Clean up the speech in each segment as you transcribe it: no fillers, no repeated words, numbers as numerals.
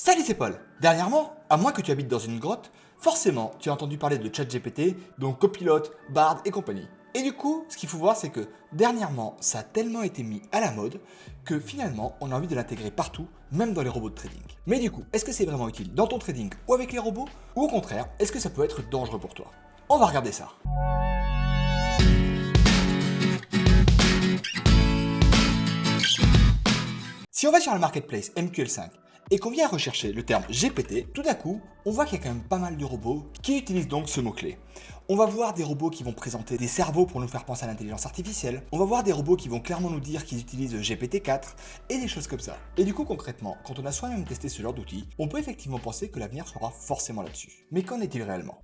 Salut, c'est Paul. Dernièrement, à moins que tu habites dans une grotte, forcément tu as entendu parler de ChatGPT, donc Copilot, Bard et compagnie. Et du coup, ce qu'il faut voir, c'est que dernièrement, ça a tellement été mis à la mode que finalement, on a envie de l'intégrer partout, même dans les robots de trading. Mais du coup, est-ce que c'est vraiment utile dans ton trading ou avec les robots? Ou au contraire, est-ce que ça peut être dangereux pour toi? On va regarder ça. Si on va sur le marketplace MQL5 et qu'on vient rechercher le terme GPT, tout d'un coup, on voit qu'il y a quand même pas mal de robots qui utilisent donc ce mot-clé. On va voir des robots qui vont présenter des cerveaux pour nous faire penser à l'intelligence artificielle. On va voir des robots qui vont clairement nous dire qu'ils utilisent GPT-4 et des choses comme ça. Et du coup, concrètement, quand on a soi-même testé ce genre d'outils, on peut effectivement penser que l'avenir sera forcément là-dessus. Mais qu'en est-il réellement?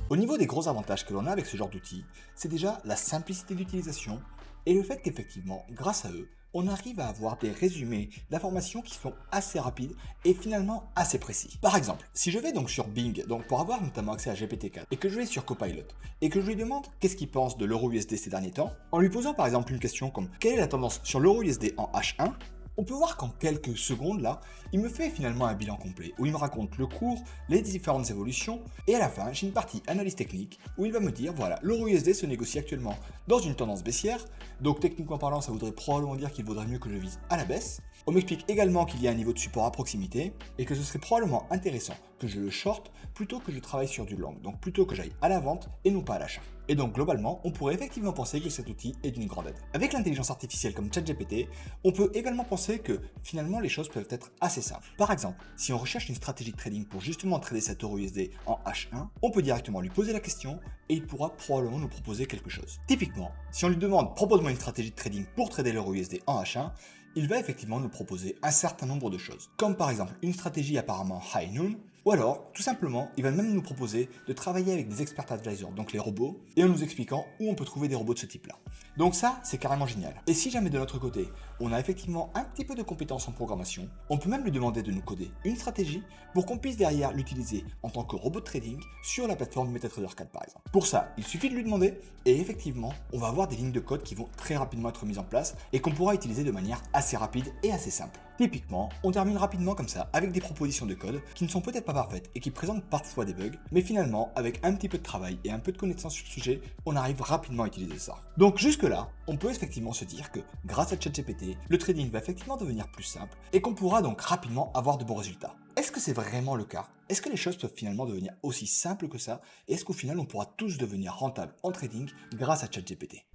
Au niveau des gros avantages que l'on a avec ce genre d'outils, c'est déjà la simplicité d'utilisation et le fait qu'effectivement, grâce à eux, on arrive à avoir des résumés d'informations qui sont assez rapides et finalement assez précis. Par exemple, si je vais donc sur Bing, donc pour avoir notamment accès à GPT-4, et que je vais sur Copilot, et que je lui demande qu'est-ce qu'il pense de l'euro USD ces derniers temps, en lui posant par exemple une question comme quelle est la tendance sur l'euro USD en H1, on peut voir qu'en quelques secondes là, il me fait finalement un bilan complet où il me raconte le cours, les différentes évolutions et à la fin j'ai une partie analyse technique où il va me dire voilà, l'euro USD se négocie actuellement dans une tendance baissière, donc techniquement parlant ça voudrait probablement dire qu'il vaudrait mieux que je vise à la baisse. On m'explique également qu'il y a un niveau de support à proximité et que ce serait probablement intéressant que je le short plutôt que je travaille sur du long, donc plutôt que j'aille à la vente et non pas à l'achat. Et donc globalement, on pourrait effectivement penser que cet outil est d'une grande aide. Avec l'intelligence artificielle comme ChatGPT, on peut également penser que finalement les choses peuvent être assez simples. Par exemple, si on recherche une stratégie de trading pour justement trader cet euro USD en H1, on peut directement lui poser la question et il pourra probablement nous proposer quelque chose. Typiquement, si on lui demande propose-moi une stratégie de trading pour trader l'euro USD en H1, il va effectivement nous proposer un certain nombre de choses, comme par exemple une stratégie apparemment high noon, ou alors, tout simplement, il va même nous proposer de travailler avec des expert advisors, donc les robots, et en nous expliquant où on peut trouver des robots de ce type-là. Donc ça, c'est carrément génial. Et si jamais de notre côté, on a effectivement un petit peu de compétences en programmation, on peut même lui demander de nous coder une stratégie pour qu'on puisse derrière l'utiliser en tant que robot de trading sur la plateforme MetaTrader 4 par exemple. Pour ça, il suffit de lui demander, et effectivement, on va avoir des lignes de code qui vont très rapidement être mises en place et qu'on pourra utiliser de manière assez rapide et assez simple. Typiquement, on termine rapidement comme ça avec des propositions de code qui ne sont peut-être pas parfaites et qui présentent parfois des bugs, mais finalement, avec un petit peu de travail et un peu de connaissance sur le sujet, on arrive rapidement à utiliser ça. Donc jusque-là, on peut effectivement se dire que grâce à ChatGPT, le trading va effectivement devenir plus simple et qu'on pourra donc rapidement avoir de bons résultats. Est-ce que c'est vraiment le cas? Est-ce que les choses peuvent finalement devenir aussi simples que ça? Et est-ce qu'au final, on pourra tous devenir rentables en trading grâce à ChatGPT?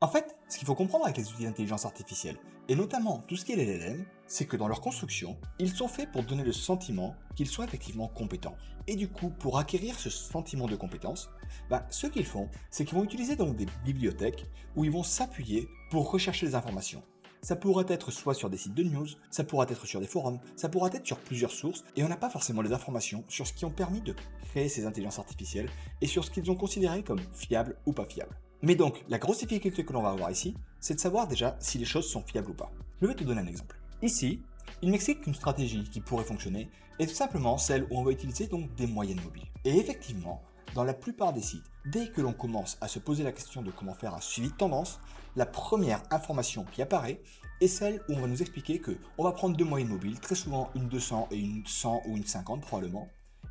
En fait, ce qu'il faut comprendre avec les outils d'intelligence artificielle, et notamment tout ce qui est LLM, c'est que dans leur construction, ils sont faits pour donner le sentiment qu'ils sont effectivement compétents. Et du coup, pour acquérir ce sentiment de compétence, ce qu'ils font, c'est qu'ils vont utiliser donc des bibliothèques où ils vont s'appuyer pour rechercher les informations. Ça pourrait être soit sur des sites de news, ça pourrait être sur des forums, ça pourrait être sur plusieurs sources, et on n'a pas forcément les informations sur ce qui ont permis de créer ces intelligences artificielles et sur ce qu'ils ont considéré comme fiable ou pas fiable. Mais donc, la grosse difficulté que l'on va avoir ici, c'est de savoir déjà si les choses sont fiables ou pas. Je vais te donner un exemple. Ici, il m'explique qu'une stratégie qui pourrait fonctionner est tout simplement celle où on va utiliser donc des moyennes mobiles. Et effectivement, dans la plupart des sites, dès que l'on commence à se poser la question de comment faire un suivi de tendance, la première information qui apparaît est celle où on va nous expliquer que on va prendre deux moyennes mobiles, très souvent une 200 et une 100 ou une 50 probablement.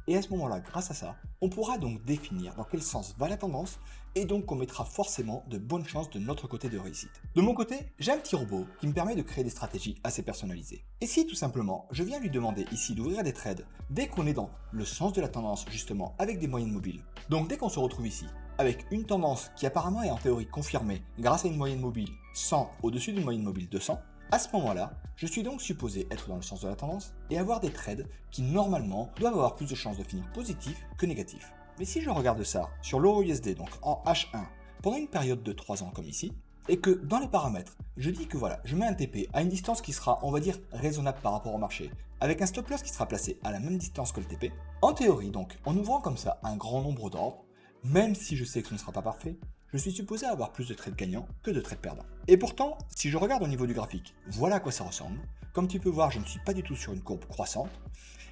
Et à ce moment-là, grâce à ça, on pourra donc définir dans quel sens va la tendance et donc on mettra forcément de bonnes chances de notre côté de réussite. De mon côté, j'ai un petit robot qui me permet de créer des stratégies assez personnalisées. Et si tout simplement, je viens lui demander ici d'ouvrir des trades dès qu'on est dans le sens de la tendance justement avec des moyennes mobiles. Donc dès qu'on se retrouve ici avec une tendance qui apparemment est en théorie confirmée grâce à une moyenne mobile 100 au-dessus d'une moyenne mobile 200, à ce moment-là, je suis donc supposé être dans le sens de la tendance et avoir des trades qui normalement doivent avoir plus de chances de finir positifs que négatifs. Mais si je regarde ça sur l'euro USD, donc en H1, pendant une période de 3 ans comme ici, et que dans les paramètres, je dis que voilà, je mets un TP à une distance qui sera, on va dire, raisonnable par rapport au marché, avec un stop loss qui sera placé à la même distance que le TP, en théorie donc, en ouvrant comme ça un grand nombre d'ordres, même si je sais que ce ne sera pas parfait, je suis supposé avoir plus de trades gagnants que de trades perdants. Et pourtant, si je regarde au niveau du graphique, voilà à quoi ça ressemble. Comme tu peux voir, je ne suis pas du tout sur une courbe croissante.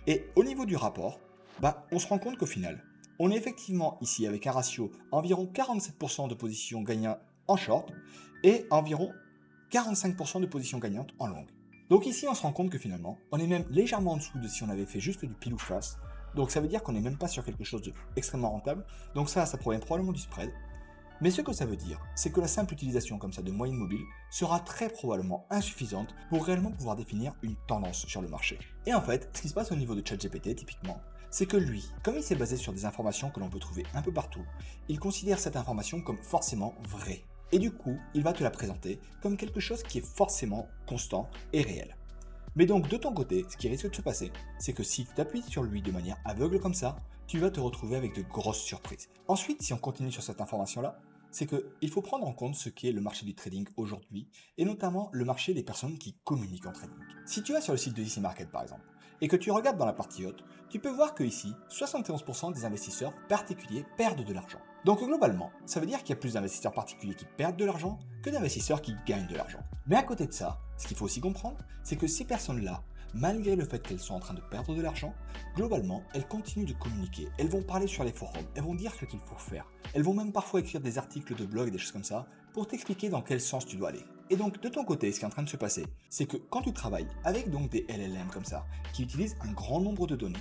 Et au niveau du rapport, on se rend compte qu'au final, on est effectivement ici avec un ratio environ 47% de positions gagnantes en short et environ 45% de positions gagnantes en long. Donc ici, on se rend compte que finalement, on est même légèrement en dessous de si on avait fait juste du pile ou face. Donc ça veut dire qu'on n'est même pas sur quelque chose d'extrêmement rentable. Donc ça provient probablement du spread. Mais ce que ça veut dire, c'est que la simple utilisation comme ça de moyenne mobile sera très probablement insuffisante pour réellement pouvoir définir une tendance sur le marché. Et en fait, ce qui se passe au niveau de ChatGPT typiquement, c'est que lui, comme il s'est basé sur des informations que l'on peut trouver un peu partout, il considère cette information comme forcément vraie. Et du coup, il va te la présenter comme quelque chose qui est forcément constant et réel. Mais donc de ton côté, ce qui risque de se passer, c'est que si tu t'appuies sur lui de manière aveugle comme ça, tu vas te retrouver avec de grosses surprises. Ensuite, si on continue sur cette information-là, c'est qu'il faut prendre en compte ce qu'est le marché du trading aujourd'hui, et notamment le marché des personnes qui communiquent en trading. Si tu vas sur le site de DC Market par exemple, et que tu regardes dans la partie haute, tu peux voir que ici, 71% des investisseurs particuliers perdent de l'argent. Donc globalement, ça veut dire qu'il y a plus d'investisseurs particuliers qui perdent de l'argent que d'investisseurs qui gagnent de l'argent. Mais à côté de ça, ce qu'il faut aussi comprendre, c'est que ces personnes-là, malgré le fait qu'elles sont en train de perdre de l'argent, globalement, elles continuent de communiquer. Elles vont parler sur les forums, elles vont dire ce qu'il faut faire. Elles vont même parfois écrire des articles de blog et des choses comme ça pour t'expliquer dans quel sens tu dois aller. Et donc, de ton côté, ce qui est en train de se passer, c'est que quand tu travailles avec donc des LLM comme ça, qui utilisent un grand nombre de données,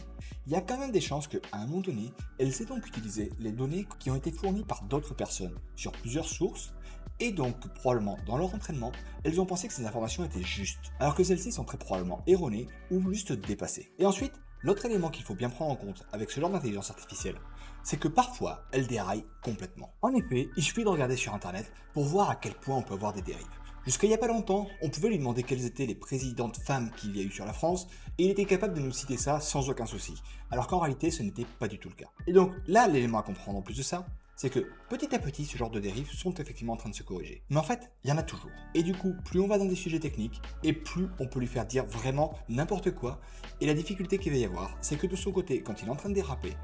il y a quand même des chances qu'à un moment donné, elles aient donc utilisé les données qui ont été fournies par d'autres personnes sur plusieurs sources, et donc probablement dans leur entraînement, elles ont pensé que ces informations étaient justes, alors que celles-ci sont très probablement erronées ou juste dépassées. Et ensuite, l'autre élément qu'il faut bien prendre en compte avec ce genre d'intelligence artificielle, c'est que parfois, elle déraille complètement. En effet, il suffit de regarder sur internet pour voir à quel point on peut avoir des dérives. Jusqu'à il n'y a pas longtemps, on pouvait lui demander quelles étaient les présidentes femmes qu'il y a eu sur la France, et il était capable de nous citer ça sans aucun souci, alors qu'en réalité ce n'était pas du tout le cas. Et donc là, l'élément à comprendre en plus de ça, c'est que petit à petit, ce genre de dérives sont effectivement en train de se corriger. Mais en fait, il y en a toujours. Et du coup, plus on va dans des sujets techniques, et plus on peut lui faire dire vraiment n'importe quoi. Et la difficulté qu'il va y avoir, c'est que de son côté, quand il est en train de déraper,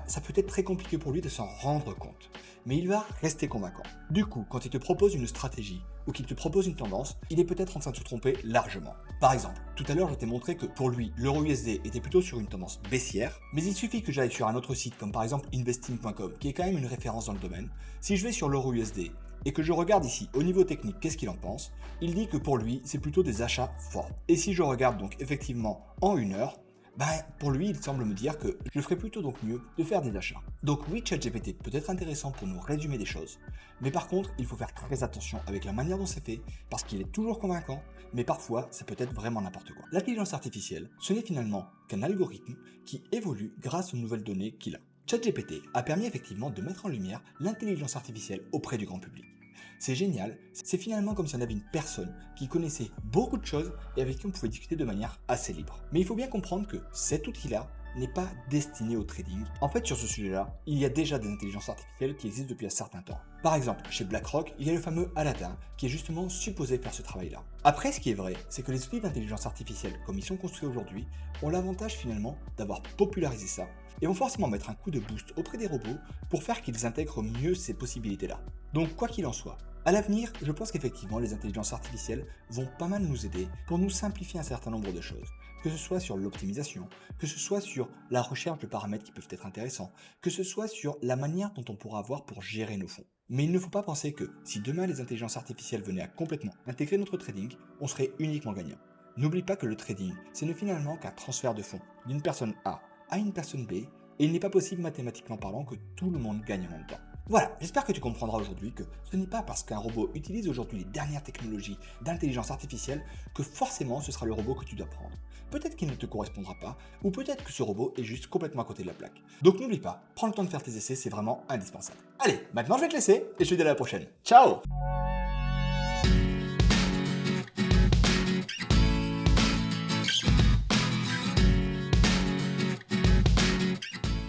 ça peut être très compliqué pour lui de s'en rendre compte. Mais il va rester convaincant. Du coup, quand il te propose une stratégie, ou qu'il te propose une tendance, il est peut-être en train de se tromper largement. Par exemple, tout à l'heure je t'ai montré que pour lui, l'euro USD était plutôt sur une tendance baissière, mais il suffit que j'aille sur un autre site comme par exemple investing.com, qui est quand même une référence dans le domaine. Si je vais sur l'euro USD et que je regarde ici au niveau technique qu'est-ce qu'il en pense, il dit que pour lui c'est plutôt des achats forts. Et si je regarde donc effectivement en une heure, pour lui, il semble me dire que je ferais plutôt donc mieux de faire des achats. Donc oui, ChatGPT peut être intéressant pour nous résumer des choses, mais par contre, il faut faire très attention avec la manière dont c'est fait, parce qu'il est toujours convaincant, mais parfois, ça peut être vraiment n'importe quoi. L'intelligence artificielle, ce n'est finalement qu'un algorithme qui évolue grâce aux nouvelles données qu'il a. ChatGPT a permis effectivement de mettre en lumière l'intelligence artificielle auprès du grand public. C'est génial, c'est finalement comme si on avait une personne qui connaissait beaucoup de choses et avec qui on pouvait discuter de manière assez libre. Mais il faut bien comprendre que cet outil-là n'est pas destiné au trading. En fait, sur ce sujet-là, il y a déjà des intelligences artificielles qui existent depuis un certain temps. Par exemple, chez BlackRock, il y a le fameux Aladdin qui est justement supposé faire ce travail-là. Après, ce qui est vrai, c'est que les outils d'intelligence artificielle, comme ils sont construits aujourd'hui, ont l'avantage finalement d'avoir popularisé ça et vont forcément mettre un coup de boost auprès des robots pour faire qu'ils intègrent mieux ces possibilités-là. Donc, quoi qu'il en soit, à l'avenir, je pense qu'effectivement, les intelligences artificielles vont pas mal nous aider pour nous simplifier un certain nombre de choses. Que ce soit sur l'optimisation, que ce soit sur la recherche de paramètres qui peuvent être intéressants, que ce soit sur la manière dont on pourra avoir pour gérer nos fonds. Mais il ne faut pas penser que si demain les intelligences artificielles venaient à complètement intégrer notre trading, on serait uniquement gagnant. N'oublie pas que le trading, ce n'est finalement qu'un transfert de fonds d'une personne A à une personne B, et il n'est pas possible mathématiquement parlant que tout le monde gagne en même temps. Voilà, j'espère que tu comprendras aujourd'hui que ce n'est pas parce qu'un robot utilise aujourd'hui les dernières technologies d'intelligence artificielle que forcément ce sera le robot que tu dois prendre. Peut-être qu'il ne te correspondra pas, ou peut-être que ce robot est juste complètement à côté de la plaque. Donc n'oublie pas, prends le temps de faire tes essais, c'est vraiment indispensable. Allez, maintenant je vais te laisser, et je te dis à la prochaine. Ciao!